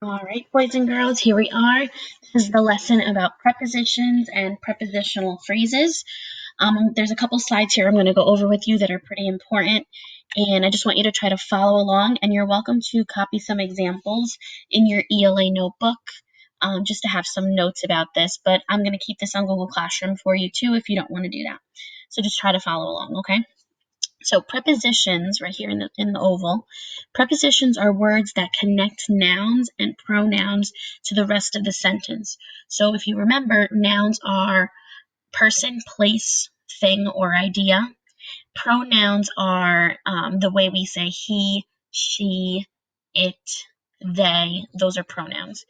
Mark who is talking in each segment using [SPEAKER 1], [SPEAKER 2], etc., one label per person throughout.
[SPEAKER 1] All right, boys and girls, here we are. This is the lesson about prepositions and prepositional phrases. There's a couple slides here I'm going to go over with you that are pretty important, and I just want you to try to follow along, and you're welcome to copy some examples in your ELA notebook just to have some notes about this, but I'm going to keep this on Google Classroom for you too if you don't want to do that. So just try to follow along, okay? So prepositions, right here in the oval, prepositions are words that connect nouns and pronouns to the rest of the sentence. So if you remember, nouns are person, place, thing, or idea. Pronouns are the way we say he, she, it, they. Those are pronouns.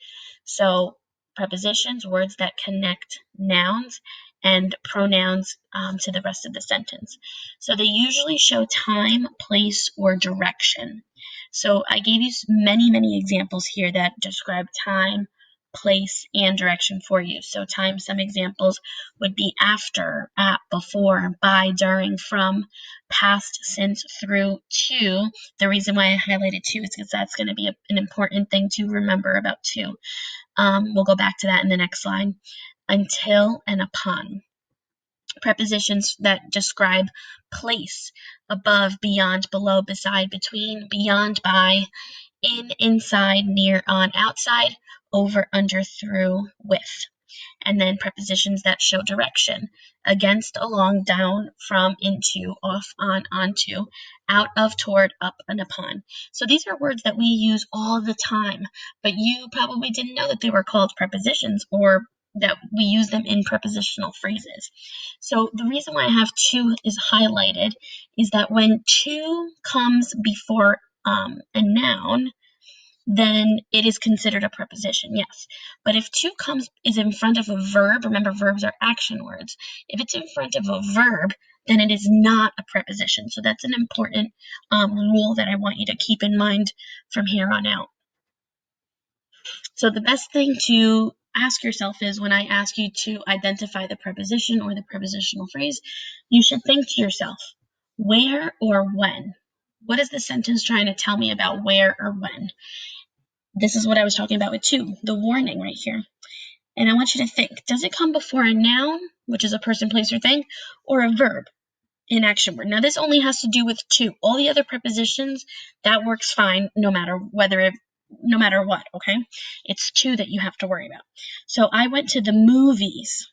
[SPEAKER 1] So prepositions, words that connect nouns and pronouns to the rest of the sentence. So they usually show time, place, or direction. So I gave you many examples here that describe time, place, and direction for you. So time, some examples would be after, at, before, by, during, from, past, since, through, to. The reason why I highlighted to is because that's going to be an important thing to remember about to. We'll go back to that in the next slide. Until and upon. Prepositions that describe place, above, beyond, below, beside, between, beyond, by, in, inside, near, on, outside, over, under, through, with. And then prepositions that show direction: against, along, down, from, into, off, on, onto, out of, toward, up, and upon. So these are words that we use all the time, but you probably didn't know that they were called prepositions or that we use them in prepositional phrases. So the reason why I have to is highlighted is that when to comes before a noun, then it is considered a preposition, yes. But if to is in front of a verb, remember verbs are action words. If it's in front of a verb, then it is not a preposition. So that's an important rule that I want you to keep in mind from here on out. So the best thing to ask yourself is when I ask you to identify the preposition or the prepositional phrase, you should think to yourself, where or when? What is the sentence trying to tell me about where or when? This is what I was talking about with to, the warning right here. And I want you to think, does it come before a noun, which is a person, place, or thing, or a verb, an action word? Now, this only has to do with to. All the other prepositions, that works fine no matter what, okay? It's to that you have to worry about. So I went to the movies.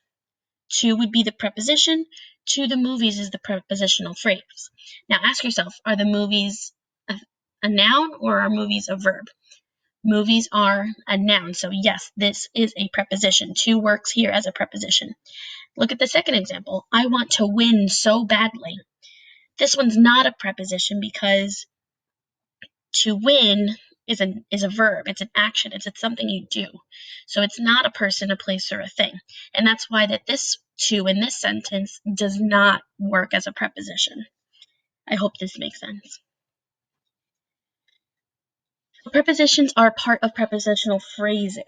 [SPEAKER 1] To would be the preposition. To the movies is the prepositional phrase. Now ask yourself, are the movies a noun or are movies a verb? Movies are a noun, so yes, this is a preposition. To works here as a preposition. Look at the second example. I want to win so badly. This one's not a preposition because to win is a verb. It's an action. It's something you do. So it's not a person, a place, or a thing. And that's why that this to in this sentence does not work as a preposition. I hope this makes sense. Prepositions are part of prepositional phrases.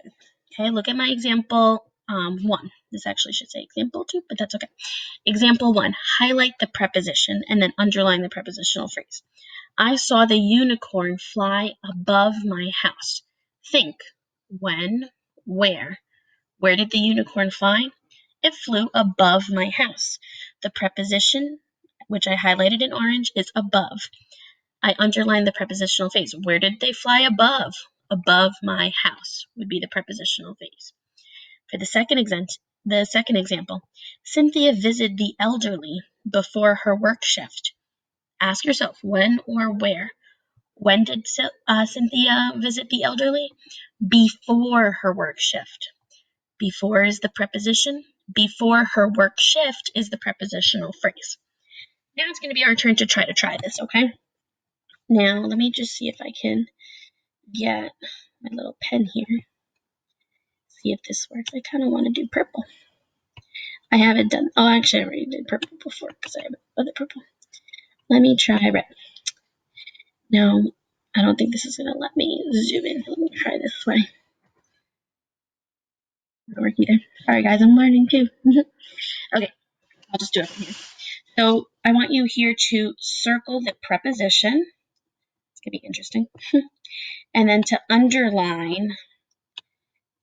[SPEAKER 1] Okay, look at my example 1. This actually should say example 2, but that's okay. Example 1, highlight the preposition and then underline the prepositional phrase. I saw the unicorn fly above my house. Think, when, where. Where did the unicorn fly? It flew above my house. The preposition, which I highlighted in orange, is above. I underlined the prepositional phrase. Where did they fly above? Above my house would be the prepositional phrase. For the second example, Cynthia visited the elderly before her work shift. Ask yourself, when or where? When did Cynthia visit the elderly? Before her work shift. Before is the preposition. Before her work shift is the prepositional phrase. Now it's going to be our turn to try this, okay? Now, let me just see if I can get my little pen here. See if this works. I kind of want to do purple. I haven't done, actually I already did purple before because I have other purple. Let me try red. Now, I don't think this is going to let me zoom in. Let me try this way. Not work either. Sorry guys, I'm learning too. Okay, I'll just do it from here. So I want you here to circle the preposition. It's going to be interesting. And then to underline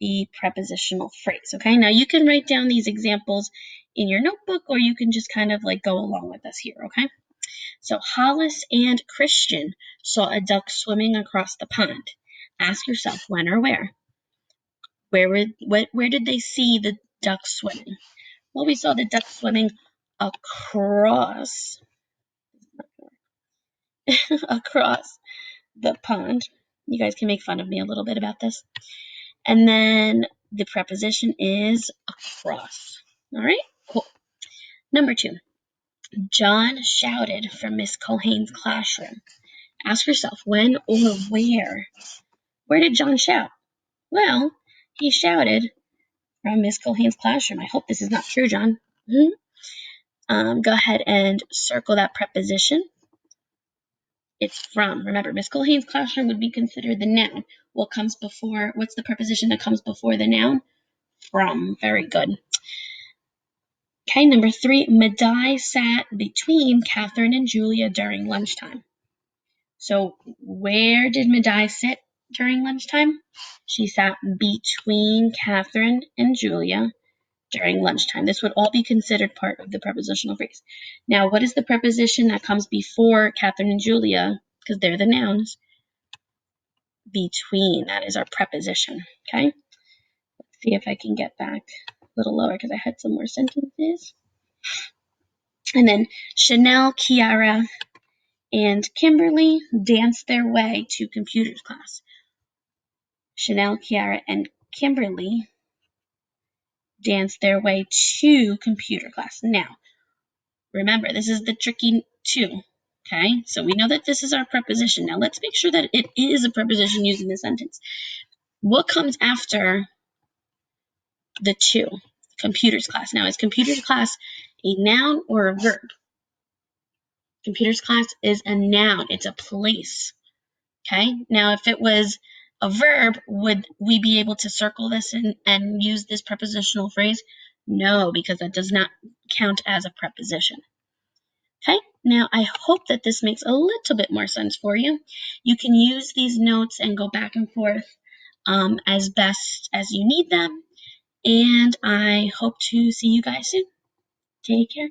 [SPEAKER 1] the prepositional phrase. Okay, now you can write down these examples in your notebook, or you can just kind of like go along with us here. Okay, so Hollis and Christian saw a duck swimming across the pond. Ask yourself when or where. Where did they see the duck swimming? Well, we saw the duck swimming across across the pond. You guys can make fun of me a little bit about this. And then the preposition is across. All right, cool. Number 2, John shouted from Miss Culhane's classroom. Ask yourself when or where. Where did John shout? Well, he shouted from Miss Culhane's classroom. I hope this is not true, John. Go ahead and circle that preposition. It's from. Remember, Miss Culhane's classroom would be considered the noun. What's the preposition that comes before the noun? From. Very good. Okay, number 3, Madai sat between Catherine and Julia during lunchtime. So where did Madai sit during lunchtime? She sat between Catherine and Julia during lunchtime. This would all be considered part of the prepositional phrase. Now, what is the preposition that comes before Catherine and Julia? Because they're the nouns. Between, that is our preposition. Okay? Let's see if I can get back a little lower because I had some more sentences. And then Chanel, Kiara, and Kimberly danced their way to computers class. Chanel, Kiara, and Kimberly danced their way to computer class. Now, remember, this is the tricky to. Okay, so we know that this is our preposition. Now, let's make sure that it is a preposition used in the sentence. What comes after the to? Computers class. Now, is computers class a noun or a verb? Computers class is a noun. It's a place. Okay, now if it was a verb, would we be able to circle this and use this prepositional phrase? No, because that does not count as a preposition. Okay, now I hope that this makes a little bit more sense for you. You can use these notes and go back and forth as best as you need them. And I hope to see you guys soon. Take care.